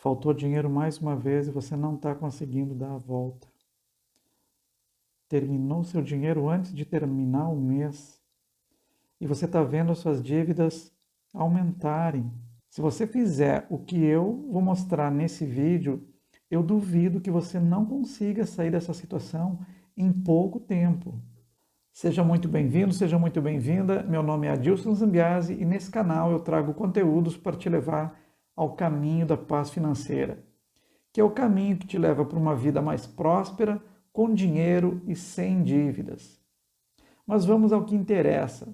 Faltou dinheiro mais uma vez e você não está conseguindo dar a volta. Terminou seu dinheiro antes de terminar o mês e você está vendo as suas dívidas aumentarem. Se você fizer o que eu vou mostrar nesse vídeo, eu duvido que você não consiga sair dessa situação em pouco tempo. Seja muito bem-vindo, seja muito bem-vinda. Meu nome é Adilson Zambiasi e nesse canal eu trago conteúdos para te levar ao caminho da paz financeira, que é o caminho que te leva para uma vida mais próspera, com dinheiro e sem dívidas. Mas vamos ao que interessa.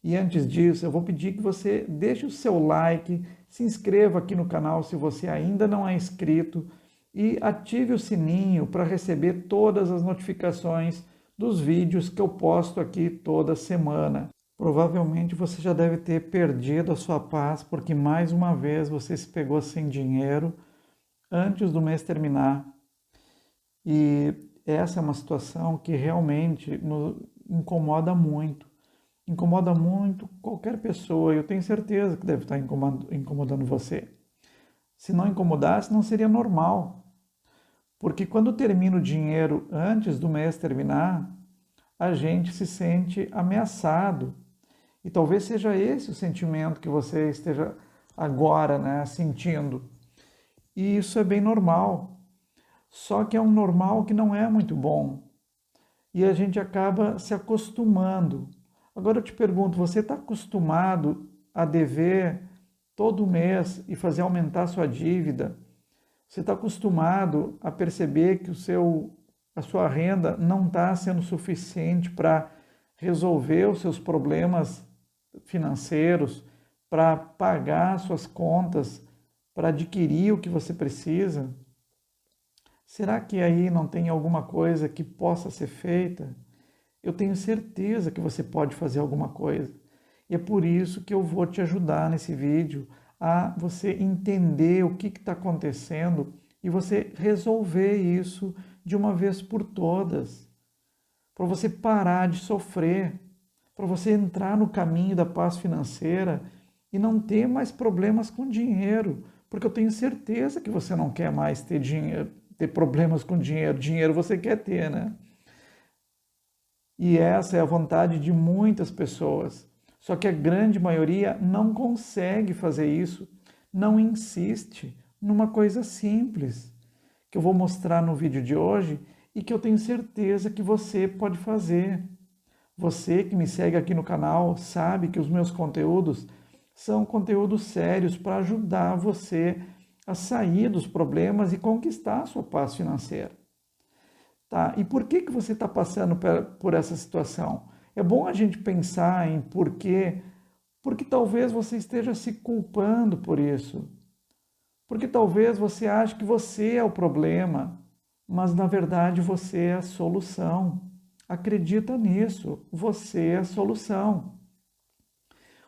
E antes disso, eu vou pedir que você deixe o seu like, se inscreva aqui no canal se você ainda não é inscrito e ative o sininho para receber todas as notificações dos vídeos que eu posto aqui toda semana. Provavelmente você já deve ter perdido a sua paz porque mais uma vez você se pegou sem dinheiro antes do mês terminar. E essa é uma situação que realmente nos incomoda muito. Incomoda muito qualquer pessoa, eu tenho certeza que deve estar incomodando você. Se não incomodasse, não seria normal. Porque quando termina o dinheiro antes do mês terminar, a gente se sente ameaçado. E talvez seja esse o sentimento que você esteja agora, né, sentindo. E isso é bem normal. Só que é um normal que não é muito bom. E a gente acaba se acostumando. Agora eu te pergunto, você está acostumado a dever todo mês e fazer aumentar a sua dívida? Você está acostumado a perceber que a sua renda não está sendo suficiente para resolver os seus problemas financeiros, para pagar suas contas, para adquirir o que você precisa? Será que aí não tem alguma coisa que possa ser feita? Eu tenho certeza que você pode fazer alguma coisa. E é por isso que eu vou te ajudar nesse vídeo a você entender o que está acontecendo e você resolver isso de uma vez por todas. Para você parar de sofrer, para você entrar no caminho da paz financeira e não ter mais problemas com dinheiro. Porque eu tenho certeza que você não quer mais ter dinheiro, ter problemas com dinheiro. Dinheiro você quer ter, né? E essa é a vontade de muitas pessoas. Só que a grande maioria não consegue fazer isso, não insiste numa coisa simples, que eu vou mostrar no vídeo de hoje e que eu tenho certeza que você pode fazer. Você que me segue aqui no canal sabe que os meus conteúdos são conteúdos sérios para ajudar você a sair dos problemas e conquistar a sua paz financeira. Tá? E por que você está passando por essa situação? É bom a gente pensar em por quê, porque talvez você esteja se culpando por isso. Porque talvez você ache que você é o problema, mas na verdade você é a solução. Acredita nisso, você é a solução.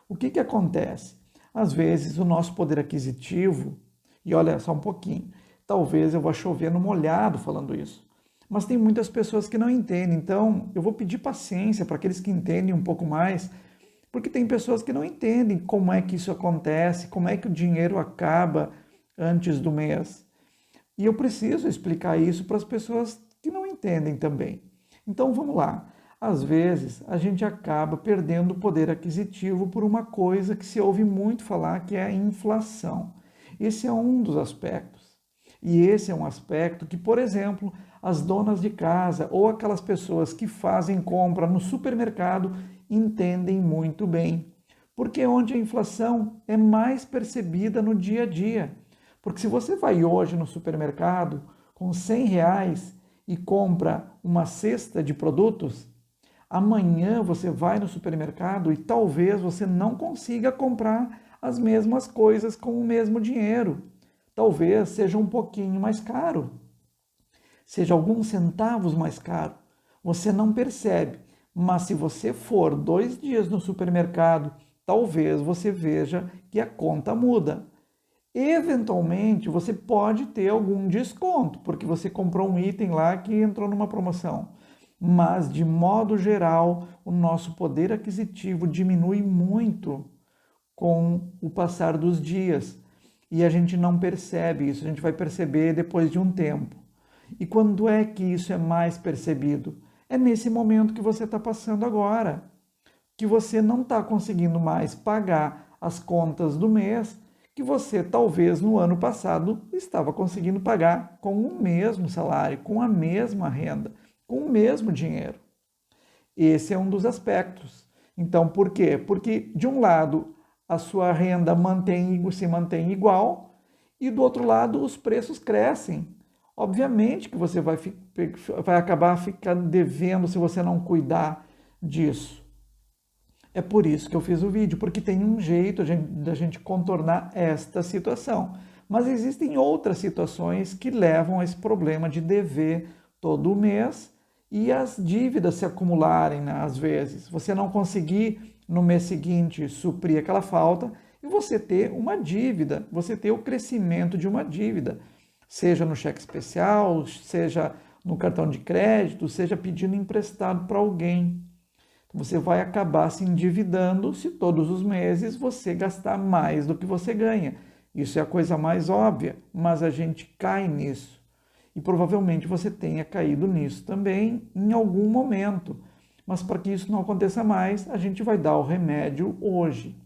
O que acontece? Às vezes o nosso poder aquisitivo, e olha só um pouquinho, talvez eu vá chover no molhado falando isso, mas tem muitas pessoas que não entendem, então eu vou pedir paciência para aqueles que entendem um pouco mais, porque tem pessoas que não entendem como é que isso acontece, como é que o dinheiro acaba antes do mês. E eu preciso explicar isso para as pessoas que não entendem também. Então vamos lá. Às vezes a gente acaba perdendo o poder aquisitivo por uma coisa que se ouve muito falar, que é a inflação. Esse é um dos aspectos. E esse é um aspecto que, por exemplo, as donas de casa ou aquelas pessoas que fazem compra no supermercado entendem muito bem. Porque é onde a inflação é mais percebida no dia a dia. Porque se você vai hoje no supermercado com R$ 100 e compra uma cesta de produtos, amanhã você vai no supermercado e talvez você não consiga comprar as mesmas coisas com o mesmo dinheiro. Talvez seja um pouquinho mais caro, seja alguns centavos mais caro. Você não percebe, mas se você for 2 dias no supermercado, talvez você veja que a conta muda. Eventualmente, você pode ter algum desconto, porque você comprou um item lá que entrou numa promoção. Mas, de modo geral, o nosso poder aquisitivo diminui muito com o passar dos dias. E a gente não percebe isso, a gente vai perceber depois de um tempo. E quando é que isso é mais percebido? É nesse momento que você está passando agora, que você não está conseguindo mais pagar as contas do mês, que você talvez no ano passado estava conseguindo pagar com o mesmo salário, com a mesma renda, com o mesmo dinheiro. Esse é um dos aspectos. Então, por quê? Porque, de um lado, a sua renda se mantém igual e, do outro lado, os preços crescem. Obviamente que você vai acabar ficando devendo se você não cuidar disso. É por isso que eu fiz o vídeo, porque tem um jeito da gente contornar esta situação. Mas existem outras situações que levam a esse problema de dever todo mês e as dívidas se acumularem, né, às vezes. Você não conseguir no mês seguinte suprir aquela falta e você ter uma dívida, você ter o crescimento de uma dívida, seja no cheque especial, seja no cartão de crédito, seja pedindo emprestado para alguém. Você vai acabar se endividando se todos os meses você gastar mais do que você ganha. Isso é a coisa mais óbvia, mas a gente cai nisso. E provavelmente você tenha caído nisso também em algum momento. Mas para que isso não aconteça mais, a gente vai dar o remédio hoje.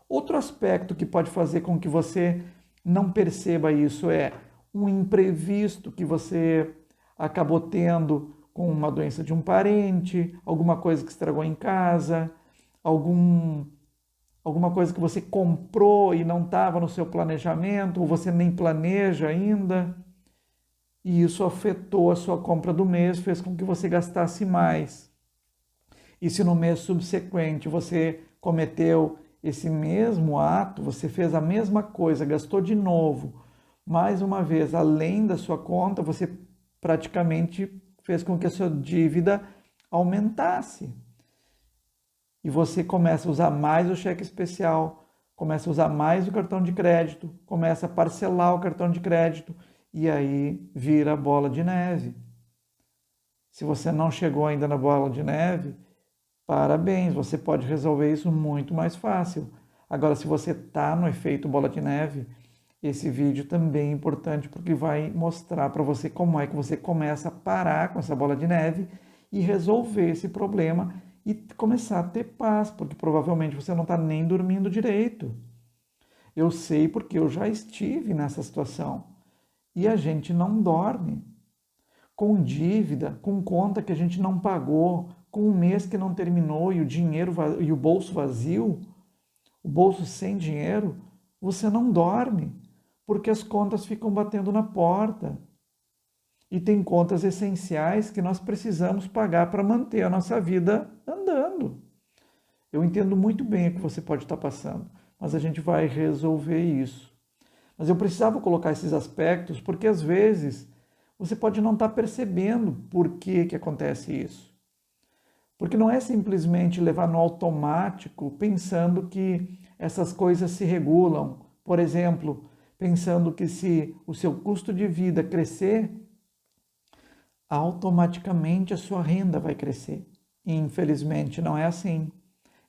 Outro aspecto que pode fazer com que você não perceba isso é um imprevisto que você acabou tendo com uma doença de um parente, alguma coisa que estragou em casa, alguma coisa que você comprou e não estava no seu planejamento, ou você nem planeja ainda, e isso afetou a sua compra do mês, fez com que você gastasse mais. E se no mês subsequente você cometeu esse mesmo ato, você fez a mesma coisa, gastou de novo, mais uma vez, além da sua conta, você praticamente fez com que a sua dívida aumentasse. E você começa a usar mais o cheque especial, começa a usar mais o cartão de crédito, começa a parcelar o cartão de crédito e aí vira bola de neve. Se você não chegou ainda na bola de neve, parabéns, você pode resolver isso muito mais fácil. Agora, se você está no efeito bola de neve, esse vídeo também é importante porque vai mostrar para você como é que você começa a parar com essa bola de neve e resolver esse problema e começar a ter paz, porque provavelmente você não está nem dormindo direito. Eu sei porque eu já estive nessa situação e a gente não dorme. Com dívida, com conta que a gente não pagou, com um mês que não terminou e o dinheiro e o bolso vazio, o bolso sem dinheiro, você não dorme, porque as contas ficam batendo na porta. E tem contas essenciais que nós precisamos pagar para manter a nossa vida andando. Eu entendo muito bem o que você pode estar passando, mas a gente vai resolver isso. Mas eu precisava colocar esses aspectos porque às vezes você pode não estar percebendo por que acontece isso. Porque não é simplesmente levar no automático pensando que essas coisas se regulam. Por exemplo, pensando que se o seu custo de vida crescer, automaticamente a sua renda vai crescer. E, infelizmente, não é assim.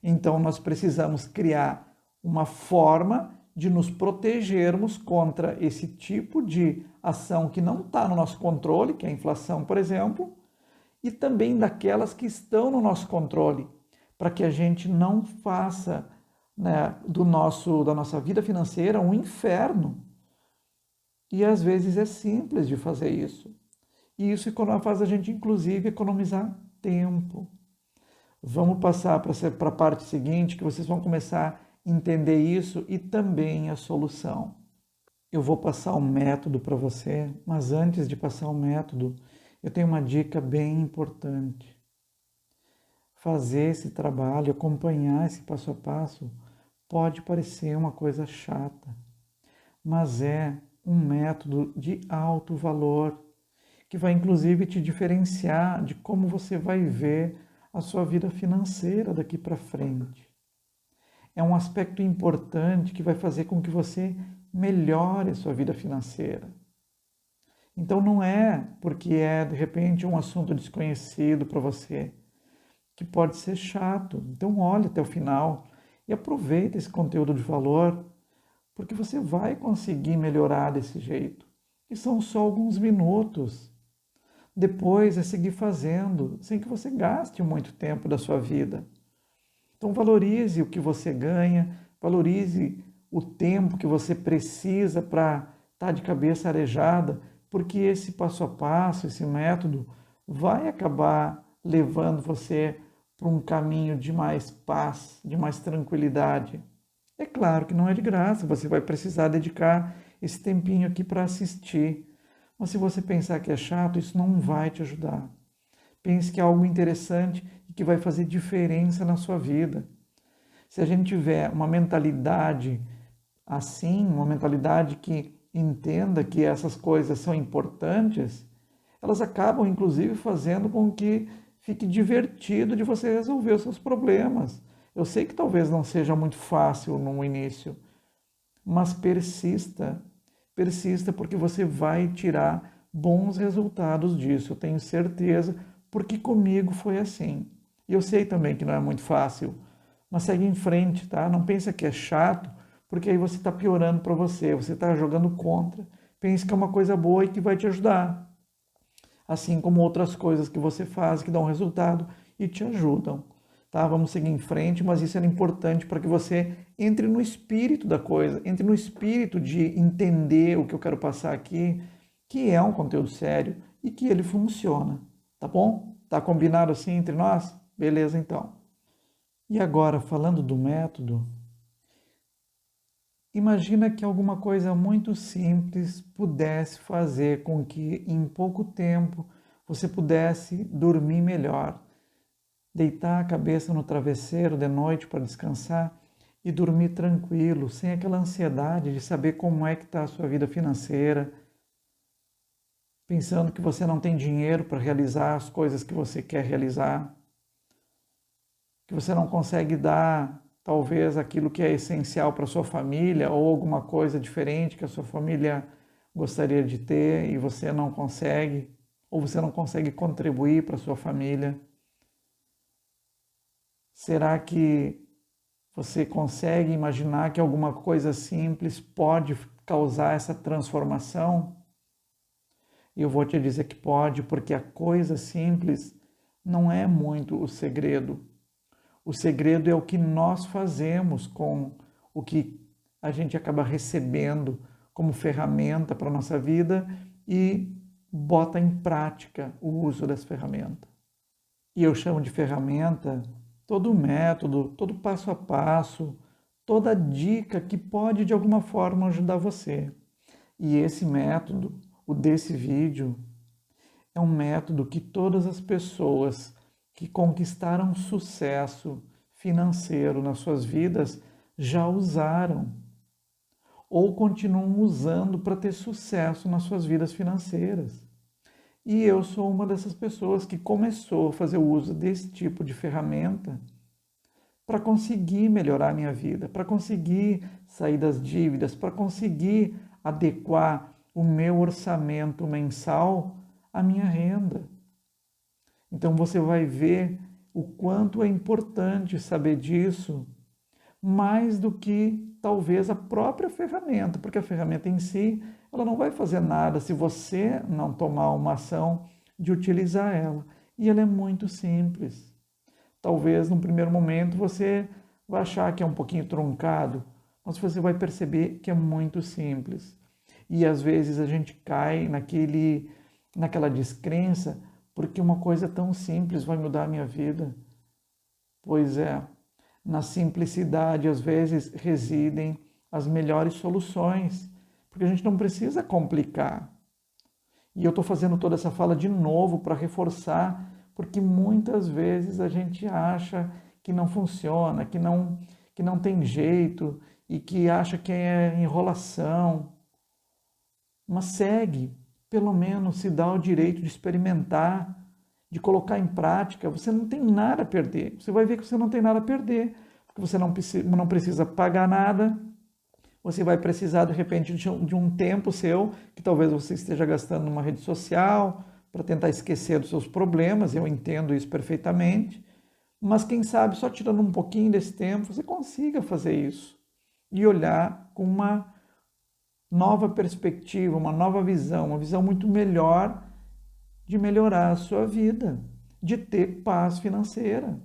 Então, nós precisamos criar uma forma de nos protegermos contra esse tipo de ação que não está no nosso controle, que é a inflação, por exemplo, e também daquelas que estão no nosso controle, para que a gente não faça, né, da nossa vida financeira um inferno. E às vezes é simples de fazer isso. E isso faz a gente, inclusive, economizar tempo. Vamos passar para a parte seguinte, que vocês vão começar a entender isso e também a solução. Eu vou passar um método para você, mas antes de passar o método, eu tenho uma dica bem importante. Fazer esse trabalho, acompanhar esse passo a passo, pode parecer uma coisa chata, mas é um método de alto valor, que vai inclusive te diferenciar de como você vai ver a sua vida financeira daqui para frente. É um aspecto importante que vai fazer com que você melhore a sua vida financeira. Então não é porque é de repente um assunto desconhecido para você que pode ser chato. Então olhe até o final e aproveite esse conteúdo de valor, porque você vai conseguir melhorar desse jeito. E são só alguns minutos. Depois é seguir fazendo, sem que você gaste muito tempo da sua vida. Então valorize o que você ganha, valorize o tempo que você precisa para estar de cabeça arejada, porque esse passo a passo, esse método, vai acabar levando você para um caminho de mais paz, de mais tranquilidade. É claro que não é de graça, você vai precisar dedicar esse tempinho aqui para assistir. Mas se você pensar que é chato, isso não vai te ajudar. Pense que é algo interessante e que vai fazer diferença na sua vida. Se a gente tiver uma mentalidade assim, uma mentalidade que entenda que essas coisas são importantes, elas acabam inclusive fazendo com que fique divertido de você resolver os seus problemas. Eu sei que talvez não seja muito fácil no início, mas persista. Persista porque você vai tirar bons resultados disso, eu tenho certeza, porque comigo foi assim. E eu sei também que não é muito fácil, mas segue em frente, tá? Não pensa que é chato, porque aí você está piorando para você está jogando contra. Pense que é uma coisa boa e que vai te ajudar. Assim como outras coisas que você faz que dão resultado e te ajudam. Tá? Vamos seguir em frente, mas isso era importante para que você entre no espírito da coisa, entre no espírito de entender o que eu quero passar aqui, que é um conteúdo sério e que ele funciona, tá bom? Tá combinado assim entre nós? Beleza, então. E agora, falando do método, imagina que alguma coisa muito simples pudesse fazer com que em pouco tempo você pudesse dormir melhor, deitar a cabeça no travesseiro de noite para descansar e dormir tranquilo, sem aquela ansiedade de saber como é que está a sua vida financeira, pensando que você não tem dinheiro para realizar as coisas que você quer realizar, que você não consegue dar talvez aquilo que é essencial para a sua família ou alguma coisa diferente que a sua família gostaria de ter e você não consegue, ou você não consegue contribuir para a sua família. Será que você consegue imaginar que alguma coisa simples pode causar essa transformação? E eu vou te dizer que pode, porque a coisa simples não é muito o segredo. O segredo é o que nós fazemos com o que a gente acaba recebendo como ferramenta para a nossa vida e bota em prática o uso dessa ferramenta. E eu chamo de ferramenta todo o método, todo passo a passo, toda dica que pode de alguma forma ajudar você. E esse método, o desse vídeo, é um método que todas as pessoas que conquistaram sucesso financeiro nas suas vidas já usaram ou continuam usando para ter sucesso nas suas vidas financeiras. E eu sou uma dessas pessoas que começou a fazer o uso desse tipo de ferramenta para conseguir melhorar a minha vida, para conseguir sair das dívidas, para conseguir adequar o meu orçamento mensal à minha renda. Então você vai ver o quanto é importante saber disso, mais do que talvez a própria ferramenta, porque a ferramenta em si, ela não vai fazer nada se você não tomar uma ação de utilizar ela. E ela é muito simples. Talvez num primeiro momento você vai achar que é um pouquinho truncado, mas você vai perceber que é muito simples. E às vezes a gente cai naquela descrença, porque uma coisa tão simples vai mudar a minha vida. Pois é, na simplicidade às vezes residem as melhores soluções, porque a gente não precisa complicar. E eu estou fazendo toda essa fala de novo para reforçar, porque muitas vezes a gente acha que não funciona, que não tem jeito e que acha que é enrolação. Mas segue, pelo menos se dá o direito de experimentar, de colocar em prática. Você não tem nada a perder. Você vai ver que você não tem nada a perder, porque você não precisa pagar nada. Você vai precisar, de repente, de um tempo seu, que talvez você esteja gastando numa rede social, para tentar esquecer dos seus problemas, eu entendo isso perfeitamente, mas quem sabe só tirando um pouquinho desse tempo você consiga fazer isso. e olhar com uma nova perspectiva, uma nova visão, uma visão muito melhor de melhorar a sua vida, de ter paz financeira,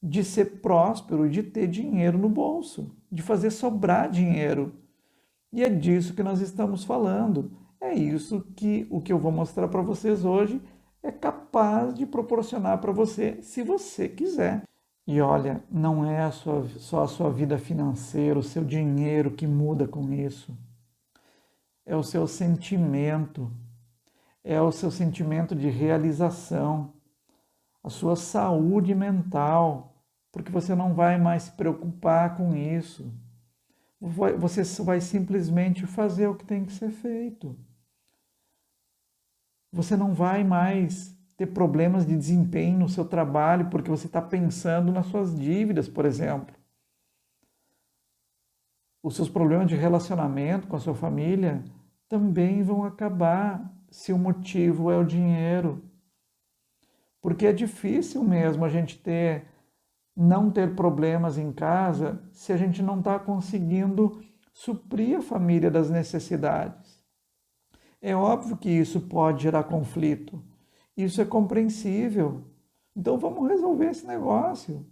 de ser próspero, de ter dinheiro no bolso, de fazer sobrar dinheiro. E é disso que nós estamos falando. É isso que o que eu vou mostrar para vocês hoje é capaz de proporcionar para você, se você quiser. E olha, não é só a sua vida financeira, o seu dinheiro que muda com isso. É o seu sentimento, é o seu sentimento de realização, a sua saúde mental, porque você não vai mais se preocupar com isso. Você vai simplesmente fazer o que tem que ser feito. Você não vai mais ter problemas de desempenho no seu trabalho porque você está pensando nas suas dívidas, por exemplo. Os seus problemas de relacionamento com a sua família também vão acabar se o motivo é o dinheiro. Porque é difícil mesmo a gente não ter problemas em casa se a gente não está conseguindo suprir a família das necessidades. É óbvio que isso pode gerar conflito. Isso é compreensível. Então vamos resolver esse negócio.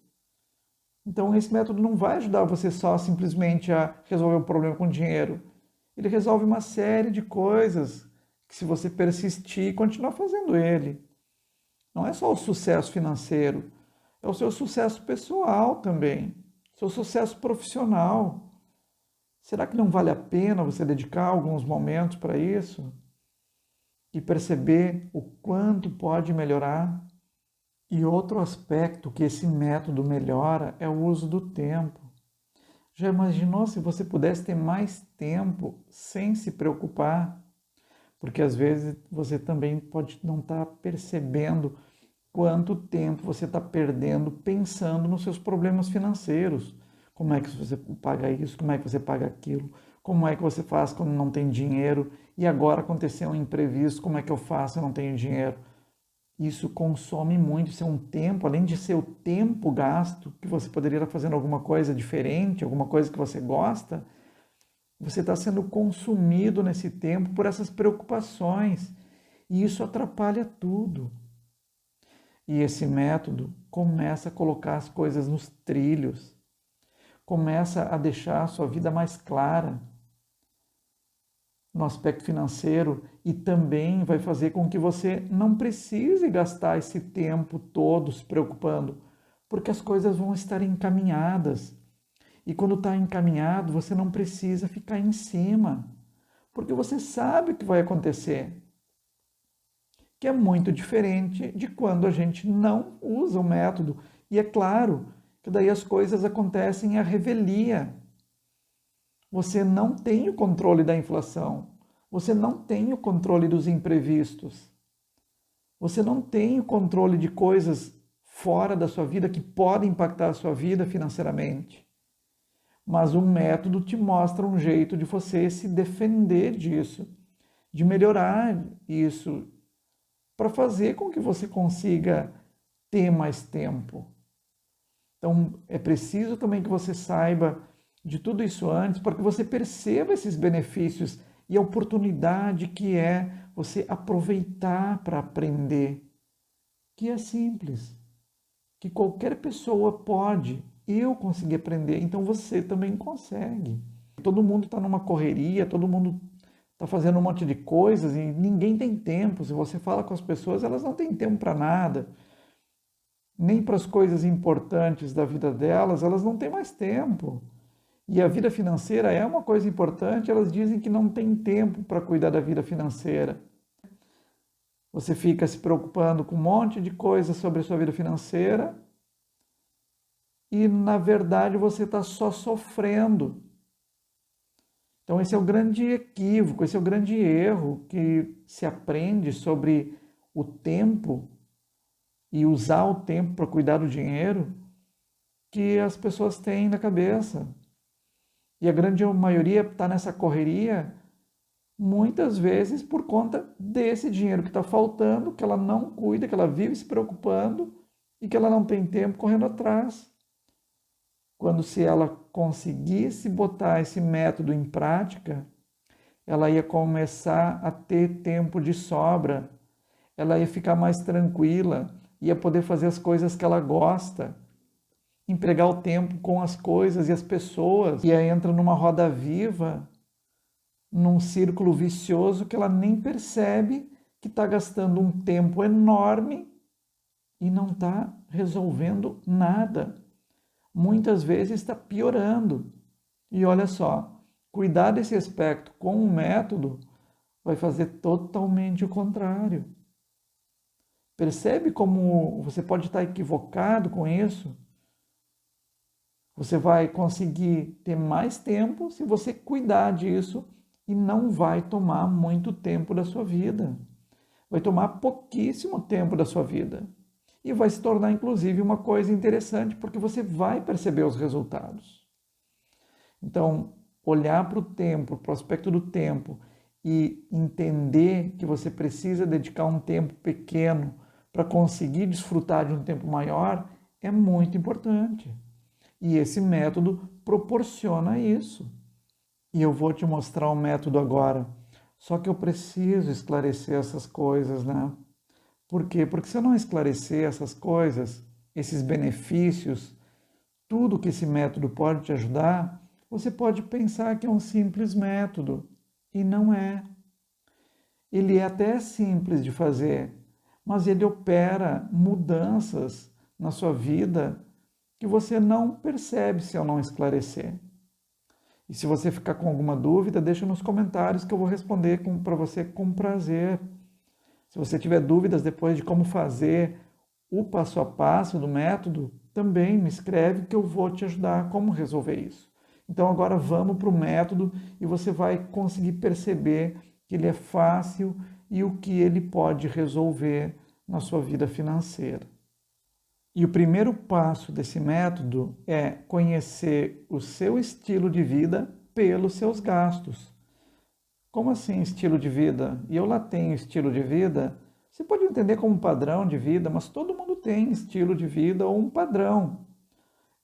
Então esse método não vai ajudar você só simplesmente a resolver o problema com dinheiro. Ele resolve uma série de coisas que, se você persistir, continuar fazendo ele. Não é só o sucesso financeiro, é o seu sucesso pessoal também, seu sucesso profissional. Será que não vale a pena você dedicar alguns momentos para isso? E perceber o quanto pode melhorar? E outro aspecto que esse método melhora é o uso do tempo. Já imaginou se você pudesse ter mais tempo sem se preocupar? Porque às vezes você também pode não estar percebendo quanto tempo você está perdendo pensando nos seus problemas financeiros. Como é que você paga isso? Como é que você paga aquilo? Como é que você faz quando não tem dinheiro? E agora aconteceu um imprevisto, como é que eu faço? Eu não tenho dinheiro. Isso consome muito, isso é um tempo, além de ser o tempo gasto, que você poderia estar fazendo alguma coisa diferente, alguma coisa que você gosta, você está sendo consumido nesse tempo por essas preocupações. E isso atrapalha tudo. E esse método começa a colocar as coisas nos trilhos, começa a deixar a sua vida mais clara no aspecto financeiro e também vai fazer com que você não precise gastar esse tempo todo se preocupando, porque as coisas vão estar encaminhadas. E quando está encaminhado, você não precisa ficar em cima, porque você sabe o que vai acontecer. Que é muito diferente de quando a gente não usa o método. E é claro que daí as coisas acontecem à revelia. Você não tem o controle da inflação. Você não tem o controle dos imprevistos. Você não tem o controle de coisas fora da sua vida que podem impactar a sua vida financeiramente. Mas um método te mostra um jeito de você se defender disso, de melhorar isso, para fazer com que você consiga ter mais tempo. Então, é preciso também que você saiba de tudo isso antes, para que você perceba esses benefícios e a oportunidade que é você aproveitar para aprender, que é simples, que qualquer pessoa pode. Eu consegui aprender, então você também consegue. Todo mundo está numa correria, todo mundo está fazendo um monte de coisas e ninguém tem tempo. Se você fala com as pessoas, elas não têm tempo para nada. Nem para as coisas importantes da vida delas, elas não têm mais tempo. E a vida financeira é uma coisa importante, elas dizem que não tem tempo para cuidar da vida financeira. Você fica se preocupando com um monte de coisas sobre a sua vida financeira e, na verdade, você está só sofrendo. Então, esse é o grande equívoco, esse é o grande erro que se aprende sobre o tempo e usar o tempo para cuidar do dinheiro que as pessoas têm na cabeça. E a grande maioria está nessa correria, muitas vezes por conta desse dinheiro que está faltando, que ela não cuida, que ela vive se preocupando e que ela não tem tempo correndo atrás. quando se ela conseguisse botar esse método em prática, ela ia começar a ter tempo de sobra, ela ia ficar mais tranquila, ia poder fazer as coisas que ela gosta, empregar o tempo com as coisas e as pessoas, e aí entra numa roda viva, num círculo vicioso que ela nem percebe que está gastando um tempo enorme e não está resolvendo nada. Muitas vezes está piorando. E olha só, cuidar desse aspecto com um método vai fazer totalmente o contrário. Percebe como você pode estar equivocado com isso? Você vai conseguir ter mais tempo se você cuidar disso e não vai tomar muito tempo da sua vida. Vai tomar pouquíssimo tempo da sua vida. E vai se tornar, inclusive, uma coisa interessante, porque você vai perceber os resultados. Então, olhar para o tempo, para o aspecto do tempo e entender que você precisa dedicar um tempo pequeno para conseguir desfrutar de um tempo maior é muito importante. E esse método proporciona isso. E eu vou te mostrar o método agora. Só que eu preciso esclarecer essas coisas, né? Por quê? Porque se eu não esclarecer essas coisas, esses benefícios, tudo que esse método pode te ajudar, você pode pensar que é um simples método. E não é. Ele é até simples de fazer, mas ele opera mudanças na sua vida que você não percebe se eu não esclarecer. E se você ficar com alguma dúvida, deixa nos comentários que eu vou responder para você com prazer. Se você tiver dúvidas depois de como fazer o passo a passo do método, também me escreve que eu vou te ajudar a como resolver isso. Então agora vamos para o método e você vai conseguir perceber que ele é fácil e o que ele pode resolver na sua vida financeira. E o primeiro passo desse método é conhecer o seu estilo de vida pelos seus gastos. Como assim estilo de vida? E eu lá tenho estilo de vida. Você pode entender como padrão de vida, mas todo mundo tem estilo de vida ou um padrão.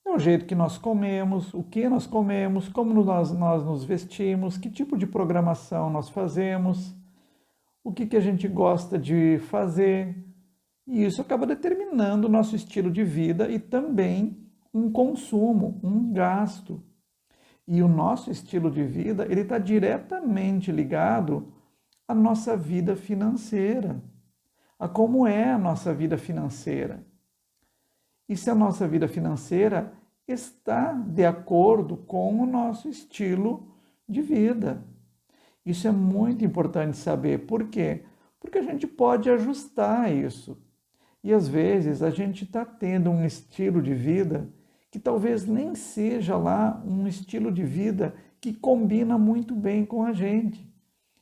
É o jeito que nós comemos, o que nós comemos, como nós nos vestimos, que tipo de programação nós fazemos, o que a gente gosta de fazer. E isso acaba determinando o nosso estilo de vida e também um consumo, um gasto. E o nosso estilo de vida, ele está diretamente ligado à nossa vida financeira, a como é a nossa vida financeira. E se a nossa vida financeira está de acordo com o nosso estilo de vida. Isso é muito importante saber. Por quê? Porque a gente pode ajustar isso. E às vezes a gente está tendo um estilo de vida que talvez nem seja lá um estilo de vida que combina muito bem com a gente.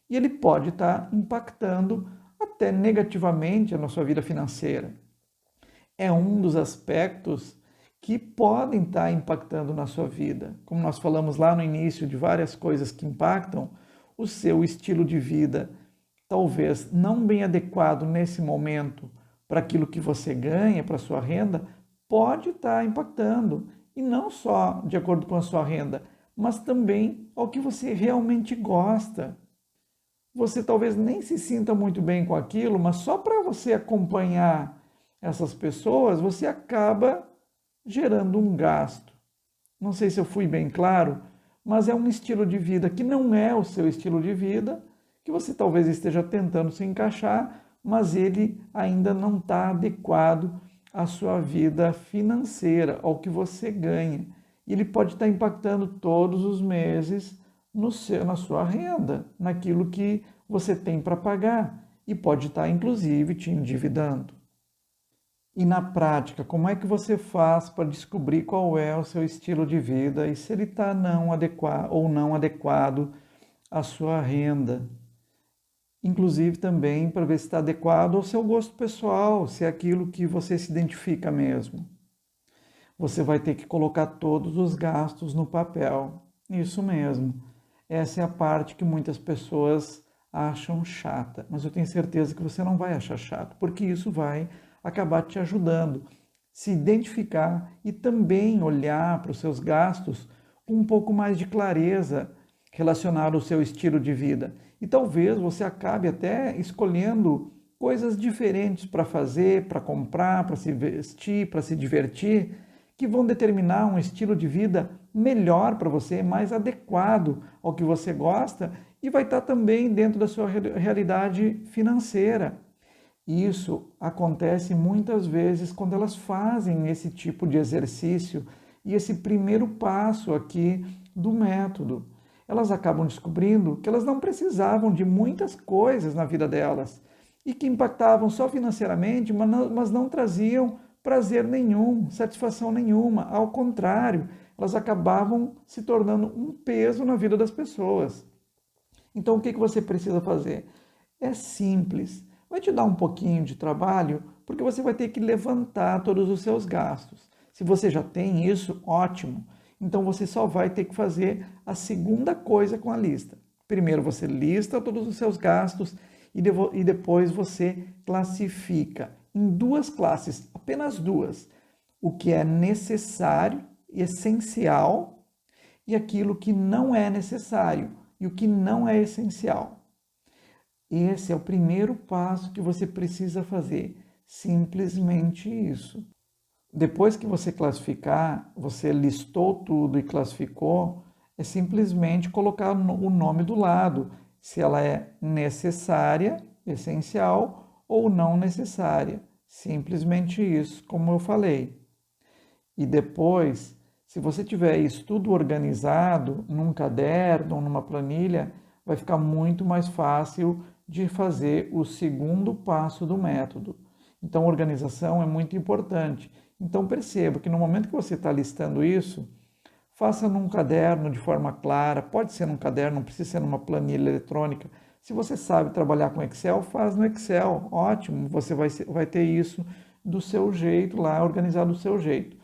E ele pode estar impactando até negativamente a nossa vida financeira. É um dos aspectos que podem estar impactando na sua vida. Como nós falamos lá no início de várias coisas que impactam, o seu estilo de vida, talvez não bem adequado nesse momento para aquilo que você ganha, para a sua renda, pode estar impactando. E não só de acordo com a sua renda, mas também ao que você realmente gosta. Você talvez nem se sinta muito bem com aquilo, mas só para você acompanhar essas pessoas, você acaba gerando um gasto. Não sei se eu fui bem claro, mas é um estilo de vida que não é o seu estilo de vida, que você talvez esteja tentando se encaixar, mas ele ainda não está adequado à sua vida financeira, ao que você ganha. E ele pode estar impactando todos os meses na sua renda, naquilo que você tem para pagar, e pode estar, inclusive, te endividando. E na prática, como é que você faz para descobrir qual é o seu estilo de vida e se ele está não adequado à sua renda? Inclusive também para ver se está adequado ao seu gosto pessoal, se é aquilo que você se identifica mesmo. Você vai ter que colocar todos os gastos no papel. Isso mesmo. Essa é a parte que muitas pessoas acham chata, mas eu tenho certeza que você não vai achar chato, porque isso vai acabar te ajudando se identificar e também olhar para os seus gastos com um pouco mais de clareza relacionado ao seu estilo de vida. E talvez você acabe até escolhendo coisas diferentes para fazer, para comprar, para se vestir, para se divertir, que vão determinar um estilo de vida melhor para você, mais adequado ao que você gosta e vai estar também dentro da sua realidade financeira. Isso acontece muitas vezes quando elas fazem esse tipo de exercício e esse primeiro passo aqui do método. Elas acabam descobrindo que elas não precisavam de muitas coisas na vida delas e que impactavam só financeiramente, mas não traziam prazer nenhum, satisfação nenhuma. Ao contrário, elas acabavam se tornando um peso na vida das pessoas. Então, o que você precisa fazer? É simples. Vai te dar um pouquinho de trabalho, porque você vai ter que levantar todos os seus gastos. Se você já tem isso, ótimo. Então você só vai ter que fazer a segunda coisa com a lista. Primeiro você lista todos os seus gastos e depois você classifica em duas classes, apenas duas. O que é necessário e essencial e aquilo que não é necessário e o que não é essencial. Esse é o primeiro passo que você precisa fazer, simplesmente isso. Depois que você classificar, você listou tudo e classificou, é simplesmente colocar o nome do lado, se ela é necessária, essencial ou não necessária. Simplesmente isso, como eu falei. E depois, se você tiver isso tudo organizado num caderno ou numa planilha, vai ficar muito mais fácil de fazer o segundo passo do método. Então, organização é muito importante. Então, perceba que no momento que você está listando isso, faça num caderno de forma clara, pode ser num caderno, não precisa ser numa planilha eletrônica. Se você sabe trabalhar com Excel, faz no Excel, ótimo, você vai ter isso do seu jeito lá, organizado do seu jeito.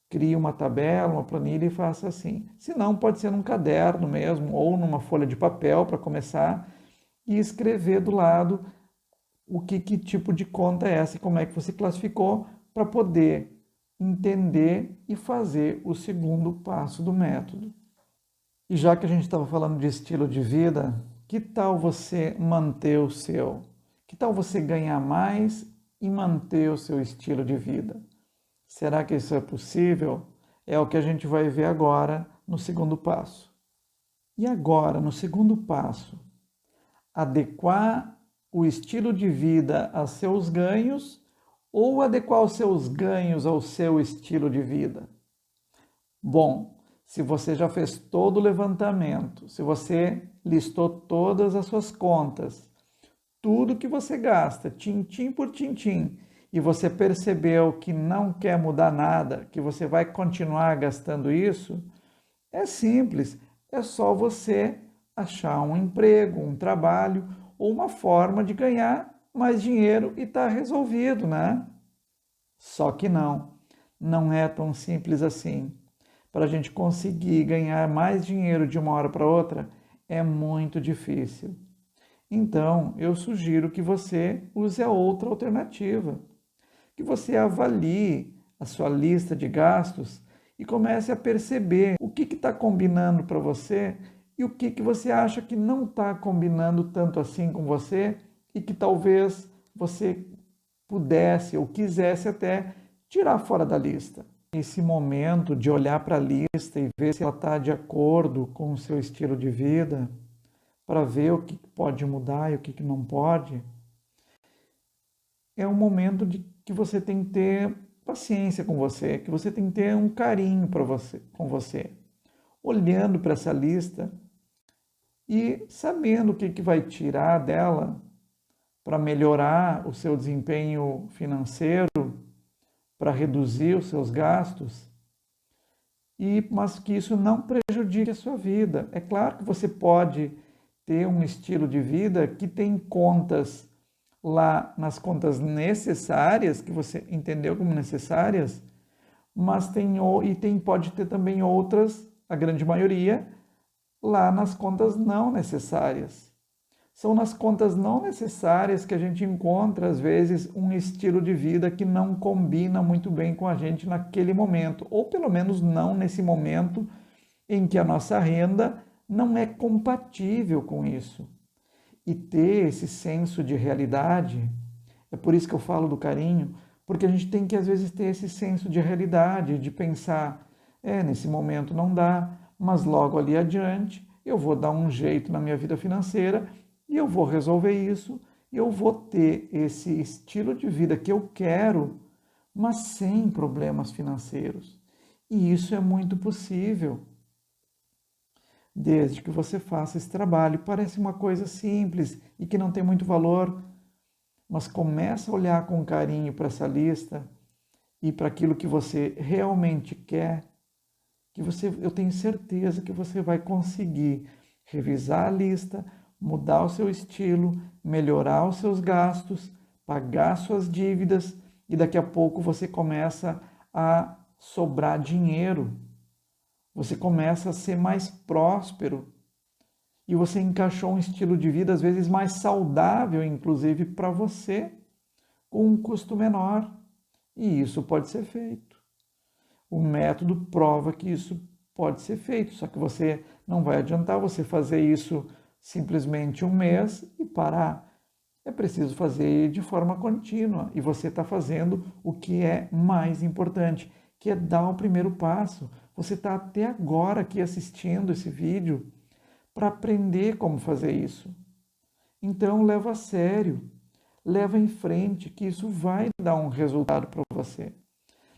Crie uma tabela, uma planilha e faça assim. Se não, pode ser num caderno mesmo, ou numa folha de papel para começar, e escrever do lado que tipo de conta é essa e como é que você classificou para poder entender e fazer o segundo passo do método. E já que a gente estava falando de estilo de vida, que tal você manter o seu? Que tal você ganhar mais e manter o seu estilo de vida? Será que isso é possível? É o que a gente vai ver agora no segundo passo. E agora, no segundo passo, adequar o estilo de vida a seus ganhos ou adequar os seus ganhos ao seu estilo de vida? Bom, se você já fez todo o levantamento, se você listou todas as suas contas, tudo que você gasta, tintim por tintim, e você percebeu que não quer mudar nada, que você vai continuar gastando isso, é simples, é só você achar um emprego, um trabalho ou uma forma de ganhar mais dinheiro e está resolvido, né? Só que não é tão simples assim. Para a gente conseguir ganhar mais dinheiro de uma hora para outra, é muito difícil. Então, eu sugiro que você use a outra alternativa, que você avalie a sua lista de gastos e comece a perceber o que está combinando para você e o que você acha que não está combinando tanto assim com você e que talvez você pudesse ou quisesse até tirar fora da lista. Esse momento de olhar para a lista e ver se ela está de acordo com o seu estilo de vida, para ver o que pode mudar e o que não pode, é um momento de que você tem que ter paciência com você, que você tem que ter um carinho com você, olhando para essa lista e sabendo o que vai tirar dela para melhorar o seu desempenho financeiro, para reduzir os seus gastos, mas que isso não prejudique a sua vida. É claro que você pode ter um estilo de vida que tem contas lá nas contas necessárias, que você entendeu como necessárias, mas pode ter também outras, a grande maioria, lá nas contas não necessárias. São nas contas não necessárias que a gente encontra, às vezes, um estilo de vida que não combina muito bem com a gente naquele momento, ou pelo menos não nesse momento em que a nossa renda não é compatível com isso. E ter esse senso de realidade, é por isso que eu falo do carinho, porque a gente tem que às vezes ter esse senso de realidade, de pensar, nesse momento não dá, mas logo ali adiante eu vou dar um jeito na minha vida financeira e eu vou resolver isso, e eu vou ter esse estilo de vida que eu quero, mas sem problemas financeiros. E isso é muito possível, desde que você faça esse trabalho. Parece uma coisa simples e que não tem muito valor, mas começa a olhar com carinho para essa lista e para aquilo que você realmente quer, eu tenho certeza que você vai conseguir revisar a lista, mudar o seu estilo, melhorar os seus gastos, pagar suas dívidas e daqui a pouco você começa a sobrar dinheiro. Você começa a ser mais próspero e você encaixou um estilo de vida às vezes mais saudável, inclusive para você, com um custo menor. E isso pode ser feito. O método prova que isso pode ser feito, só que você não vai adiantar você fazer isso simplesmente um mês e parar. É preciso fazer de forma contínua e você está fazendo o que é mais importante, que é dar o primeiro passo. Você está até agora aqui assistindo esse vídeo para aprender como fazer isso. Então leva a sério, leva em frente, que isso vai dar um resultado para você.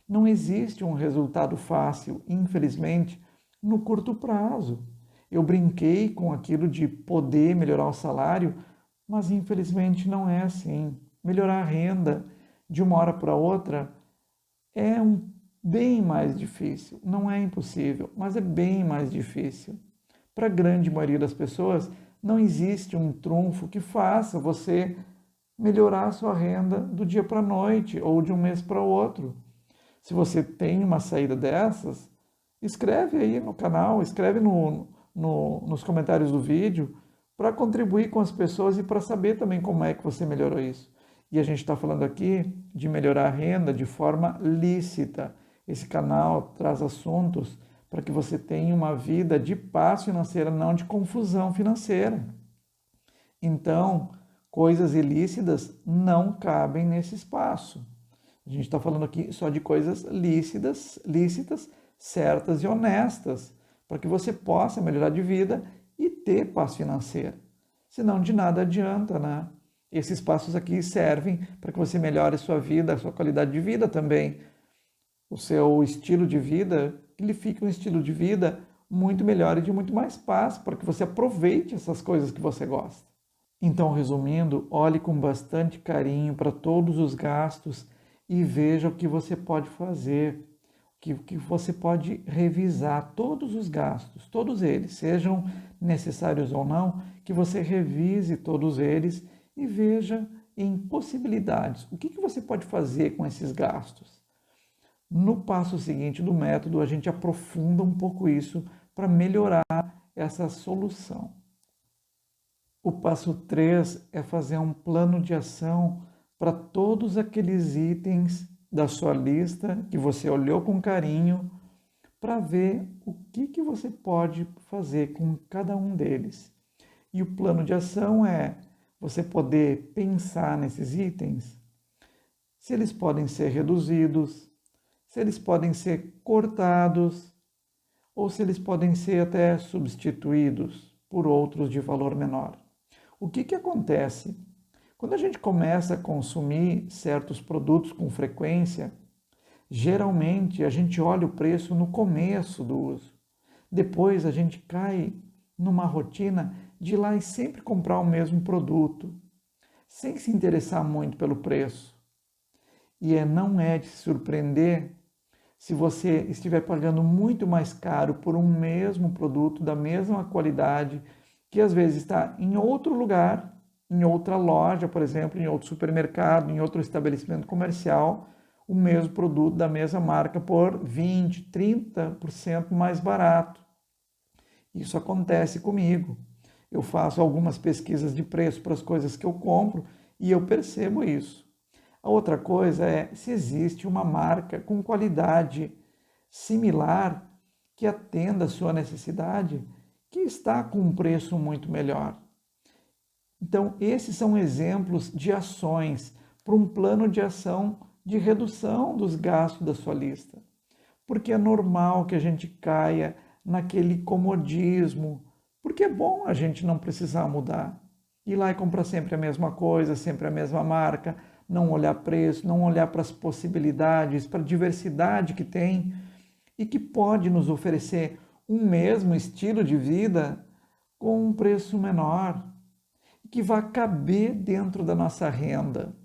Não existe um resultado fácil, infelizmente, no curto prazo. Eu brinquei com aquilo de poder melhorar o salário, mas infelizmente não é assim. Melhorar a renda de uma hora para outra é bem mais difícil. Não é impossível, mas é bem mais difícil. Para a grande maioria das pessoas, não existe um trunfo que faça você melhorar a sua renda do dia para a noite ou de um mês para o outro. Se você tem uma saída dessas, escreve aí no canal, escreve nos comentários do vídeo para contribuir com as pessoas e para saber também como é que você melhorou isso. E a gente está falando aqui de melhorar a renda de forma lícita. Esse canal traz assuntos para que você tenha uma vida de paz financeira, não de confusão financeira. Então, coisas ilícitas não cabem nesse espaço. A gente está falando aqui só de coisas lícitas, certas e honestas, para que você possa melhorar de vida e ter paz financeira. Senão, de nada adianta, né? Esses passos aqui servem para que você melhore a sua vida, a sua qualidade de vida também. O seu estilo de vida, que ele fique um estilo de vida muito melhor e de muito mais paz, para que você aproveite essas coisas que você gosta. Então, resumindo, olhe com bastante carinho para todos os gastos e veja o que você pode fazer, o que você pode revisar, todos os gastos, todos eles, sejam necessários ou não, que você revise todos eles e veja em possibilidades. O que você pode fazer com esses gastos? No passo seguinte do método, a gente aprofunda um pouco isso para melhorar essa solução. O passo 3 é fazer um plano de ação para todos aqueles itens da sua lista que você olhou com carinho, para ver o que você pode fazer com cada um deles. E o plano de ação é você poder pensar nesses itens, se eles podem ser reduzidos, se eles podem ser cortados, ou se eles podem ser até substituídos por outros de valor menor. O que acontece? Quando a gente começa a consumir certos produtos com frequência, geralmente a gente olha o preço no começo do uso. Depois a gente cai numa rotina de ir lá e sempre comprar o mesmo produto, sem se interessar muito pelo preço. E não é de se surpreender se você estiver pagando muito mais caro por um mesmo produto da mesma qualidade, que às vezes está em outro lugar, em outra loja, por exemplo, em outro supermercado, em outro estabelecimento comercial, o mesmo produto da mesma marca por 20, 30% mais barato. Isso acontece comigo. Eu faço algumas pesquisas de preço para as coisas que eu compro e eu percebo isso. A outra coisa é se existe uma marca com qualidade similar que atenda a sua necessidade, que está com um preço muito melhor. Então, esses são exemplos de ações para um plano de ação de redução dos gastos da sua lista. Porque é normal que a gente caia naquele comodismo, porque é bom a gente não precisar mudar. Ir lá e comprar sempre a mesma coisa, sempre a mesma marca, não olhar preço, não olhar para as possibilidades, para a diversidade que tem e que pode nos oferecer um mesmo estilo de vida com um preço menor, que vai caber dentro da nossa renda.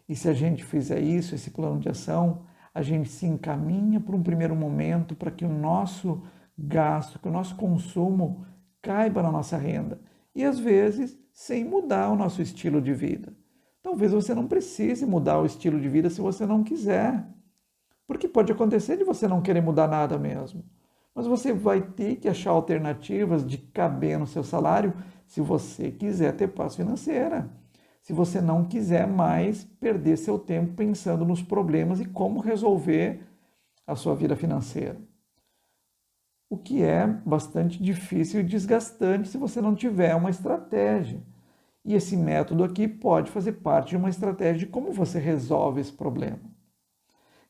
E se a gente fizer isso, esse plano de ação, a gente se encaminha para um primeiro momento para que o nosso gasto, que o nosso consumo caiba na nossa renda. E às vezes, sem mudar o nosso estilo de vida. Talvez você não precise mudar o estilo de vida se você não quiser. Porque pode acontecer de você não querer mudar nada mesmo. Mas você vai ter que achar alternativas de caber no seu salário se você quiser ter paz financeira. Se você não quiser mais perder seu tempo pensando nos problemas e como resolver a sua vida financeira. O que é bastante difícil e desgastante se você não tiver uma estratégia. E esse método aqui pode fazer parte de uma estratégia de como você resolve esse problema.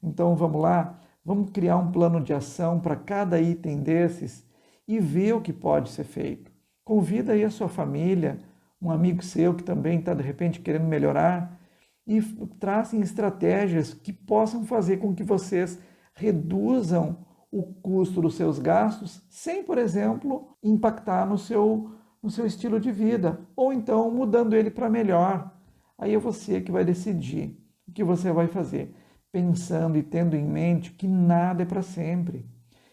Então vamos lá, vamos criar um plano de ação para cada item desses e ver o que pode ser feito. Convida aí a sua família, um amigo seu que também está de repente querendo melhorar e tracem estratégias que possam fazer com que vocês reduzam o custo dos seus gastos sem, por exemplo, impactar no seu estilo de vida ou então mudando ele para melhor. Aí é você que vai decidir o que você vai fazer, pensando e tendo em mente que nada é para sempre,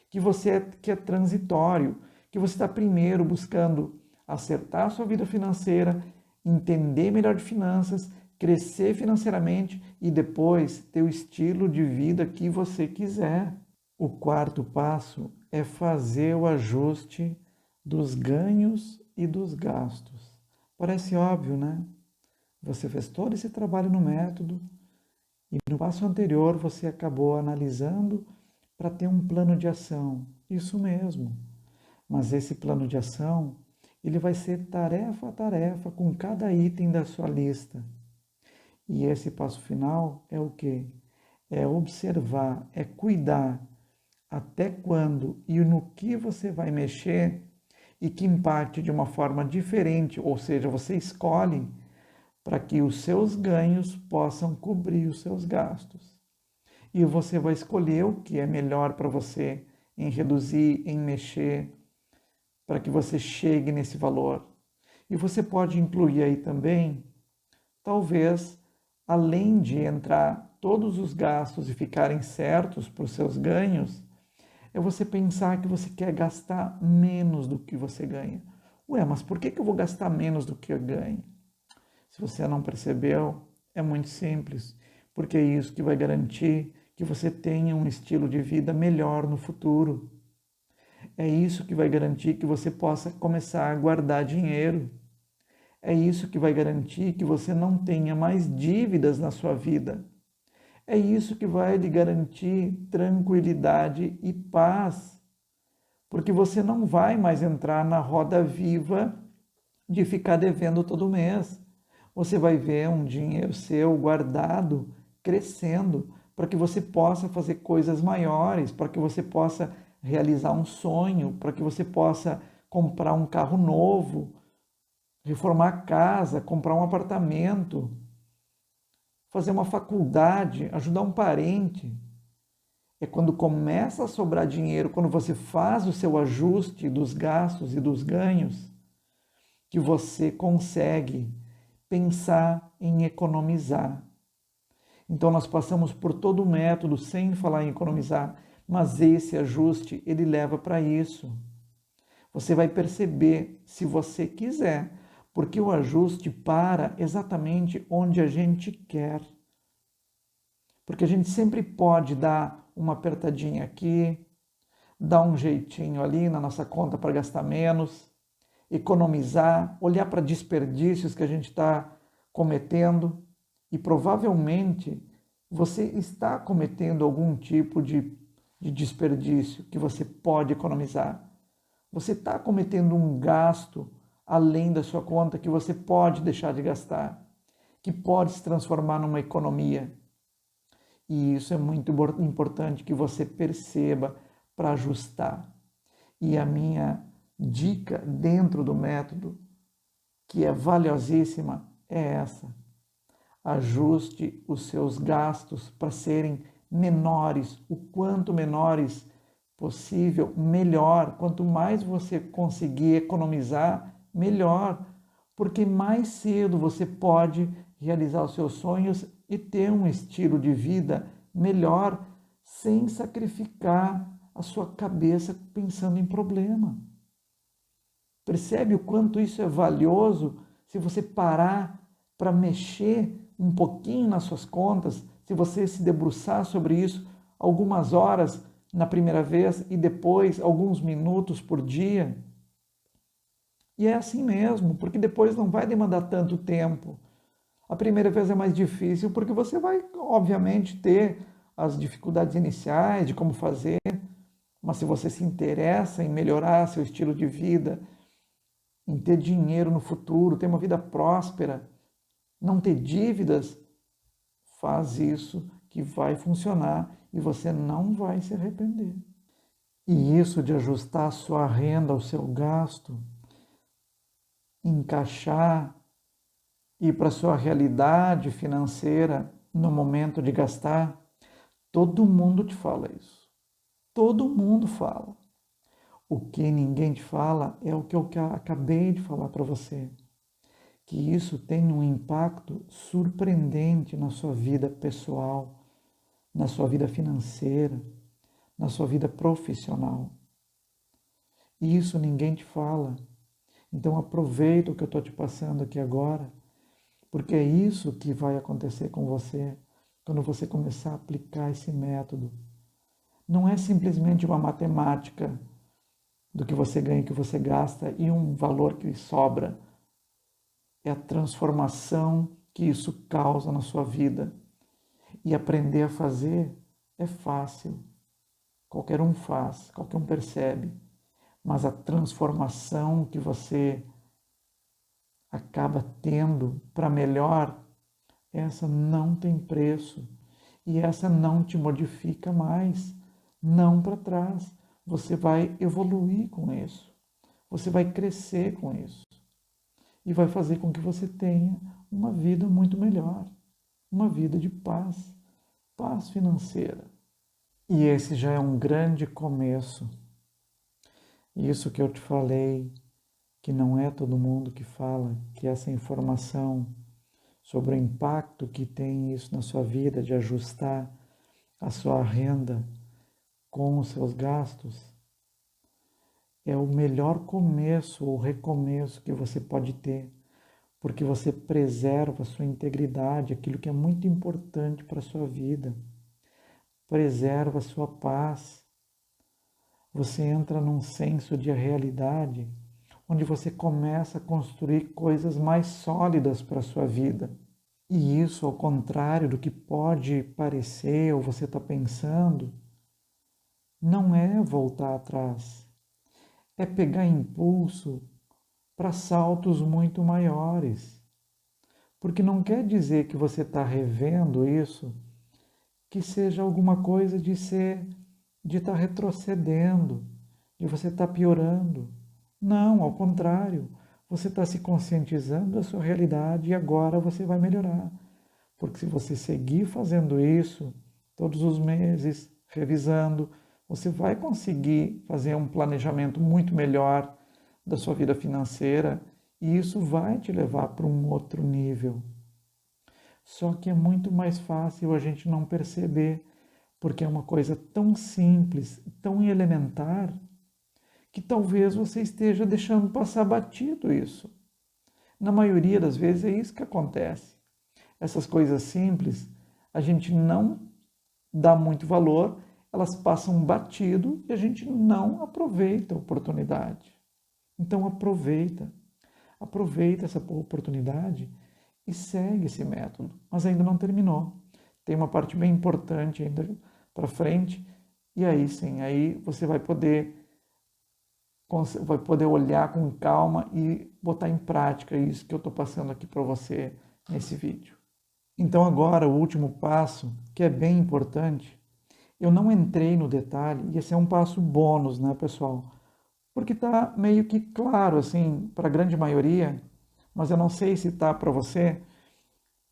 que é transitório, que você está primeiro buscando acertar a sua vida financeira, entender melhor de finanças, crescer financeiramente e depois ter o estilo de vida que você quiser. O quarto passo é fazer o ajuste dos ganhos e dos gastos. Parece óbvio, né? Você fez todo esse trabalho no método e no passo anterior você acabou analisando para ter um plano de ação. Isso mesmo. Mas esse plano de ação, ele vai ser tarefa a tarefa com cada item da sua lista. E esse passo final é o quê? É observar, é cuidar até quando e no que você vai mexer e que impacte de uma forma diferente, ou seja, você escolhe para que os seus ganhos possam cobrir os seus gastos. E você vai escolher o que é melhor para você em reduzir, em mexer, para que você chegue nesse valor. E você pode incluir aí também, talvez, além de entrar todos os gastos e ficarem certos para os seus ganhos, é você pensar que você quer gastar menos do que você ganha. Ué, mas por que eu vou gastar menos do que eu ganho? Se você não percebeu, é muito simples, porque é isso que vai garantir que você tenha um estilo de vida melhor no futuro. É isso que vai garantir que você possa começar a guardar dinheiro. É isso que vai garantir que você não tenha mais dívidas na sua vida. É isso que vai lhe garantir tranquilidade e paz, porque você não vai mais entrar na roda viva de ficar devendo todo mês. Você vai ver um dinheiro seu guardado crescendo para que você possa fazer coisas maiores, para que você possa realizar um sonho, para que você possa comprar um carro novo, reformar a casa, comprar um apartamento, fazer uma faculdade, ajudar um parente. É quando começa a sobrar dinheiro, quando você faz o seu ajuste dos gastos e dos ganhos, que você consegue pensar em economizar. Então nós passamos por todo o método sem falar em economizar, mas esse ajuste ele leva para isso. Você vai perceber se você quiser, porque o ajuste para exatamente onde a gente quer. Porque a gente sempre pode dar uma apertadinha aqui, dar um jeitinho ali na nossa conta para gastar menos. economizar, olhar para desperdícios que a gente está cometendo e provavelmente você está cometendo algum tipo de desperdício que você pode economizar. Você está cometendo um gasto além da sua conta que você pode deixar de gastar, que pode se transformar numa economia. E isso é muito importante que você perceba para ajustar. E a minha dica dentro do método, que é valiosíssima, é essa. Ajuste os seus gastos para serem menores, o quanto menores possível, melhor. Quanto mais você conseguir economizar, melhor, porque mais cedo você pode realizar os seus sonhos e ter um estilo de vida melhor, sem sacrificar a sua cabeça pensando em problema. Percebe o quanto isso é valioso se você parar para mexer um pouquinho nas suas contas, se você se debruçar sobre isso algumas horas na primeira vez e depois alguns minutos por dia? E é assim mesmo, porque depois não vai demandar tanto tempo. A primeira vez é mais difícil porque você vai, obviamente, ter as dificuldades iniciais de como fazer, mas se você se interessa em melhorar seu estilo de vida, em ter dinheiro no futuro, ter uma vida próspera, não ter dívidas, faz isso que vai funcionar e você não vai se arrepender. E isso de ajustar a sua renda ao seu gasto, encaixar, ir para a sua realidade financeira no momento de gastar, todo mundo te fala isso. Todo mundo fala. O que ninguém te fala é o que eu acabei de falar para você. Que isso tem um impacto surpreendente na sua vida pessoal, na sua vida financeira, na sua vida profissional. Isso ninguém te fala. Então aproveita o que eu estou te passando aqui agora, porque é isso que vai acontecer com você quando você começar a aplicar esse método. Não é simplesmente uma matemática do que você ganha e que você gasta e um valor que sobra. É a transformação que isso causa na sua vida. E aprender a fazer é fácil. Qualquer um faz, qualquer um percebe. Mas a transformação que você acaba tendo para melhor, essa não tem preço. E essa não te modifica mais, não para trás. Você vai evoluir com isso. Você vai crescer com isso. E vai fazer com que você tenha uma vida muito melhor, uma vida de paz, paz financeira. E esse já é um grande começo. Isso que eu te falei, que não é todo mundo que fala, que essa informação sobre o impacto que tem isso na sua vida, de ajustar a sua renda com os seus gastos, é o melhor começo ou recomeço que você pode ter, porque você preserva a sua integridade, aquilo que é muito importante para a sua vida, preserva a sua paz. Você entra num senso de realidade, onde você começa a construir coisas mais sólidas para a sua vida. E isso, ao contrário do que pode parecer ou você está pensando, não é voltar atrás, é pegar impulso para saltos muito maiores. Porque não quer dizer que você está revendo isso, que seja alguma coisa de estar retrocedendo, de você estar piorando. Não, ao contrário, você está se conscientizando da sua realidade e agora você vai melhorar. Porque se você seguir fazendo isso todos os meses, revisando, você vai conseguir fazer um planejamento muito melhor da sua vida financeira e isso vai te levar para um outro nível. Só que é muito mais fácil a gente não perceber, porque é uma coisa tão simples, tão elementar, que talvez você esteja deixando passar batido isso. Na maioria das vezes é isso que acontece. Essas coisas simples, a gente não dá muito valor, elas passam batido e a gente não aproveita a oportunidade. Então aproveita essa oportunidade e segue esse método, mas ainda não terminou. Tem uma parte bem importante ainda para frente, e aí sim, aí você vai poder olhar com calma e botar em prática isso que eu estou passando aqui para você nesse vídeo. Então agora o último passo, que é bem importante, eu não entrei no detalhe, e esse é um passo bônus, né, pessoal? Porque está meio que claro, assim, para a grande maioria, mas eu não sei se está para você,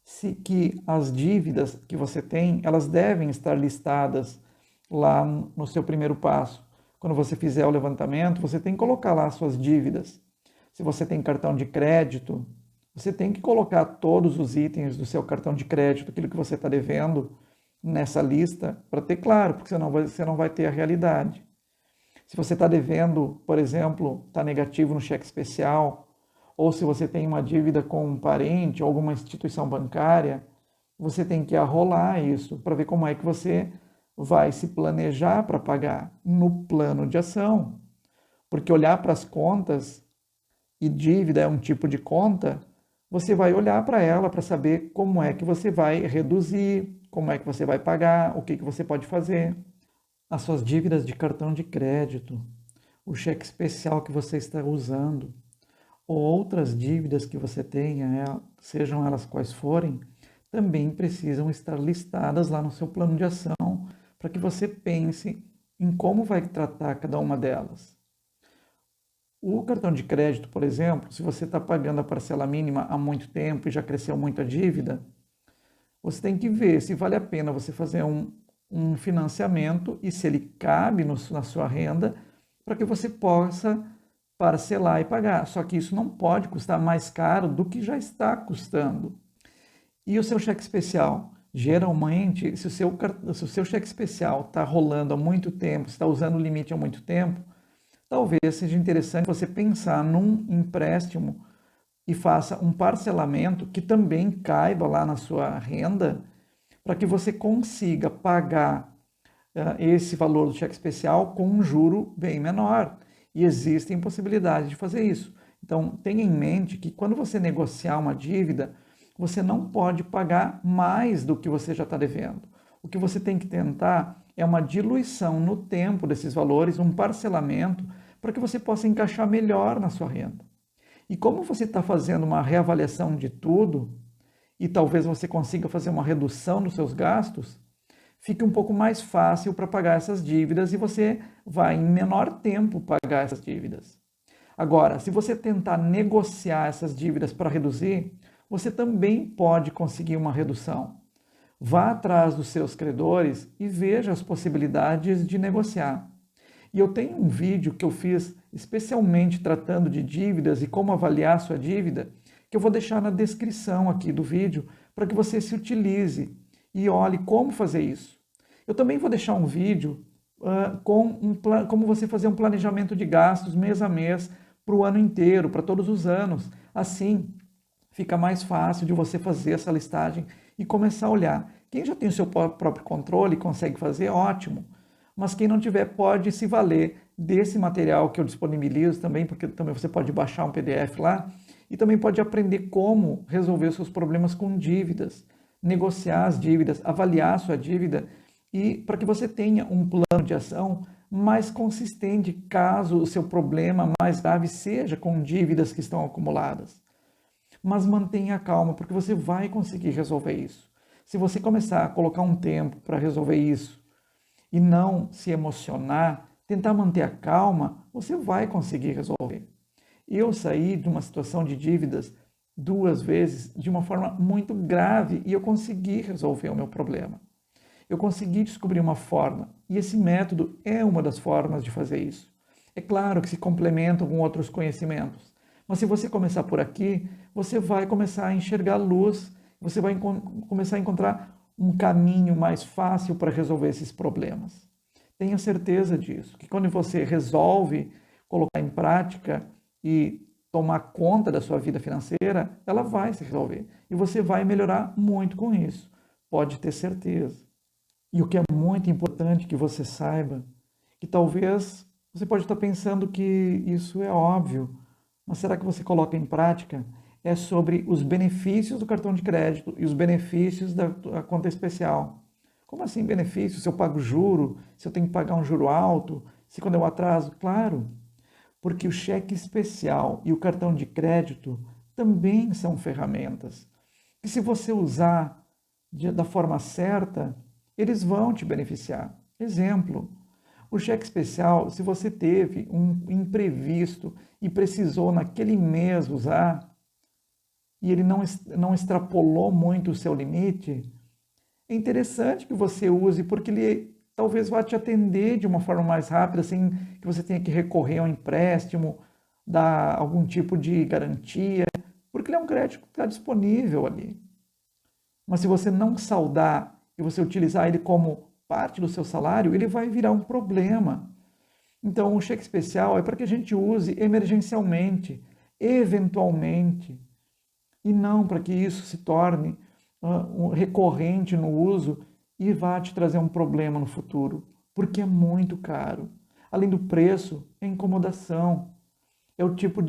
se que as dívidas que você tem, elas devem estar listadas lá no seu primeiro passo. Quando você fizer o levantamento, você tem que colocar lá as suas dívidas. Se você tem cartão de crédito, você tem que colocar todos os itens do seu cartão de crédito, aquilo que você está devendo, nessa lista, para ter claro, porque senão você não vai ter a realidade. Se você está devendo, por exemplo, está negativo no cheque especial, ou se você tem uma dívida com um parente ou alguma instituição bancária, você tem que arrolar isso para ver como é que você vai se planejar para pagar no plano de ação. Porque olhar para as contas, e dívida é um tipo de conta, você vai olhar para ela para saber como é que você vai reduzir, como é que você vai pagar, o que você pode fazer. As suas dívidas de cartão de crédito, o cheque especial que você está usando, ou outras dívidas que você tenha, sejam elas quais forem, também precisam estar listadas lá no seu plano de ação, para que você pense em como vai tratar cada uma delas. O cartão de crédito, por exemplo, se você está pagando a parcela mínima há muito tempo e já cresceu muito a dívida, você tem que ver se vale a pena você fazer um financiamento e se ele cabe na sua renda para que você possa parcelar e pagar. Só que isso não pode custar mais caro do que já está custando. E o seu cheque especial? Geralmente, se o seu cheque especial está rolando há muito tempo, está usando o limite há muito tempo, talvez seja interessante você pensar num empréstimo e faça um parcelamento que também caiba lá na sua renda, para que você consiga pagar esse valor do cheque especial com um juro bem menor. E existem possibilidades de fazer isso. Então, tenha em mente que quando você negociar uma dívida, você não pode pagar mais do que você já está devendo. O que você tem que tentar é uma diluição no tempo desses valores, um parcelamento, para que você possa encaixar melhor na sua renda. E como você está fazendo uma reavaliação de tudo, e talvez você consiga fazer uma redução nos seus gastos, fique um pouco mais fácil para pagar essas dívidas e você vai em menor tempo pagar essas dívidas. Agora, se você tentar negociar essas dívidas para reduzir, você também pode conseguir uma redução. Vá atrás dos seus credores e veja as possibilidades de negociar. E eu tenho um vídeo que eu fiz especialmente tratando de dívidas e como avaliar sua dívida, que eu vou deixar na descrição aqui do vídeo para que você se utilize e olhe como fazer isso. Eu também vou deixar um vídeo como você fazer um planejamento de gastos mês a mês para o ano inteiro, para todos os anos. Assim, fica mais fácil de você fazer essa listagem e começar a olhar. Quem já tem o seu próprio controle e consegue fazer, ótimo. Mas quem não tiver pode se valer desse material que eu disponibilizo também, porque também você pode baixar um PDF lá, e também pode aprender como resolver os seus problemas com dívidas, negociar as dívidas, avaliar a sua dívida, e para que você tenha um plano de ação mais consistente caso o seu problema mais grave seja com dívidas que estão acumuladas. Mas mantenha calma, porque você vai conseguir resolver isso. Se você começar a colocar um tempo para resolver isso e não se emocionar, tentar manter a calma, você vai conseguir resolver. Eu saí de uma situação de dívidas 2 vezes de uma forma muito grave e eu consegui resolver o meu problema. Eu consegui descobrir uma forma e esse método é uma das formas de fazer isso. É claro que se complementam com outros conhecimentos, mas se você começar por aqui, você vai começar a enxergar luz, você vai começar a encontrar um caminho mais fácil para resolver esses problemas. Tenha certeza disso, que quando você resolve colocar em prática e tomar conta da sua vida financeira, ela vai se resolver e você vai melhorar muito com isso, pode ter certeza. E o que é muito importante que você saiba, que talvez Você pode estar pensando que isso é óbvio, mas será que você coloca em prática? É sobre os benefícios do cartão de crédito e os benefícios da conta especial. Como assim benefícios? Se eu pago juro, se eu tenho que pagar um juro alto, se quando eu atraso? Claro, porque o cheque especial e o cartão de crédito também são ferramentas. E se você usar da forma certa, eles vão te beneficiar. Exemplo, o cheque especial, se você teve um imprevisto e precisou naquele mês usar, e ele não extrapolou muito o seu limite, é interessante que você use, porque ele talvez vá te atender de uma forma mais rápida, sem que você tenha que recorrer a um empréstimo, dar algum tipo de garantia, porque ele é um crédito que está disponível ali. Mas se você não saldar e você utilizar ele como parte do seu salário, ele vai virar um problema. Então, o cheque especial é para que a gente use emergencialmente, eventualmente, e não para que isso se torne recorrente no uso e vá te trazer um problema no futuro, porque é muito caro. Além do preço, é incomodação. É o tipo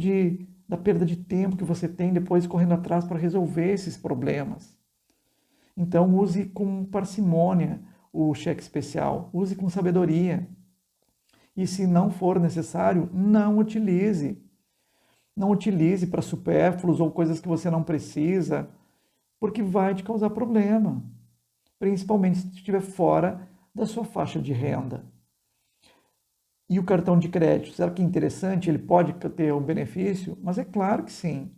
da perda de tempo que você tem depois correndo atrás para resolver esses problemas. Então, use com parcimônia o cheque especial, use com sabedoria. E se não for necessário, não utilize. Não utilize para supérfluos ou coisas que você não precisa, porque vai te causar problema, principalmente se estiver fora da sua faixa de renda. E o cartão de crédito, será que é interessante? Ele pode ter um benefício? Mas é claro que sim.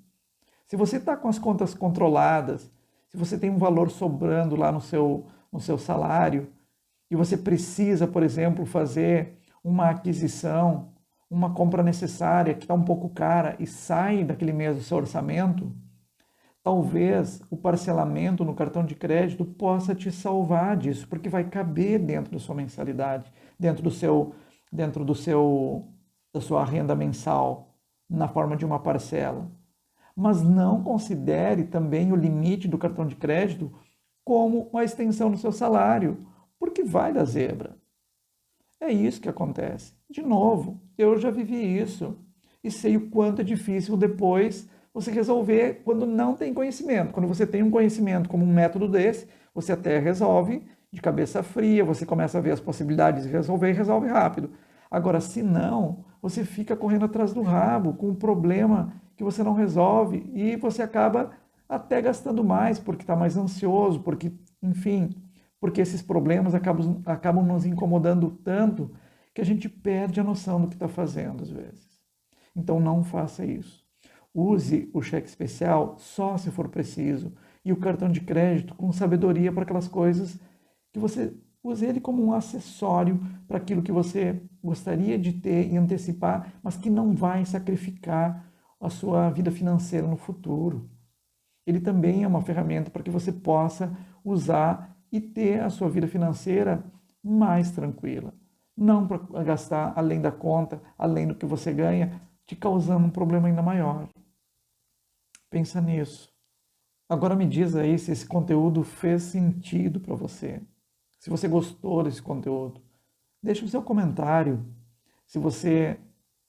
Se você está com as contas controladas, se você tem um valor sobrando lá no seu salário, e você precisa, por exemplo, fazer uma aquisição, uma compra necessária que está um pouco cara e sai daquele mês do seu orçamento, talvez o parcelamento no cartão de crédito possa te salvar disso, porque vai caber dentro da sua mensalidade, dentro da sua renda mensal, na forma de uma parcela. Mas não considere também o limite do cartão de crédito como uma extensão do seu salário, porque vai dar zebra. É isso que acontece. De novo, eu já vivi isso e sei o quanto é difícil depois você resolver quando não tem conhecimento. Quando você tem um conhecimento como um método desse, você até resolve de cabeça fria, você começa a ver as possibilidades de resolver e resolve rápido. Agora, se não, você fica correndo atrás do rabo com um problema que você não resolve e você acaba até gastando mais porque está mais ansioso, porque, enfim, porque esses problemas acabam nos incomodando tanto que a gente perde a noção do que está fazendo às vezes. Então não faça isso. Use o cheque especial só se for preciso e o cartão de crédito com sabedoria para aquelas coisas que você use ele como um acessório para aquilo que você gostaria de ter e antecipar, mas que não vai sacrificar a sua vida financeira no futuro. Ele também é uma ferramenta para que você possa usar e ter a sua vida financeira mais tranquila. Não para gastar além da conta, além do que você ganha, te causando um problema ainda maior. Pensa nisso. Agora me diz aí se esse conteúdo fez sentido para você. Se você gostou desse conteúdo. Deixe o seu comentário. Se você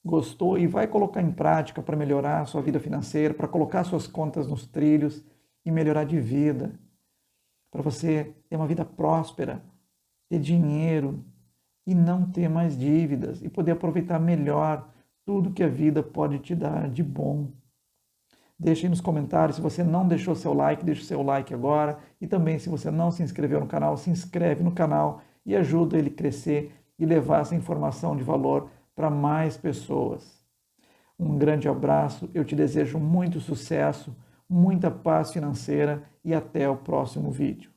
gostou e vai colocar em prática para melhorar a sua vida financeira, para colocar suas contas nos trilhos e melhorar de vida, para você ter uma vida próspera, ter dinheiro e não ter mais dívidas e poder aproveitar melhor tudo que a vida pode te dar de bom. Deixe aí nos comentários, se você não deixou seu like, deixe o seu like agora. E também, se você não se inscreveu no canal, se inscreve no canal e ajuda ele a crescer e levar essa informação de valor para mais pessoas. Um grande abraço, eu te desejo muito sucesso, muita paz financeira e até o próximo vídeo.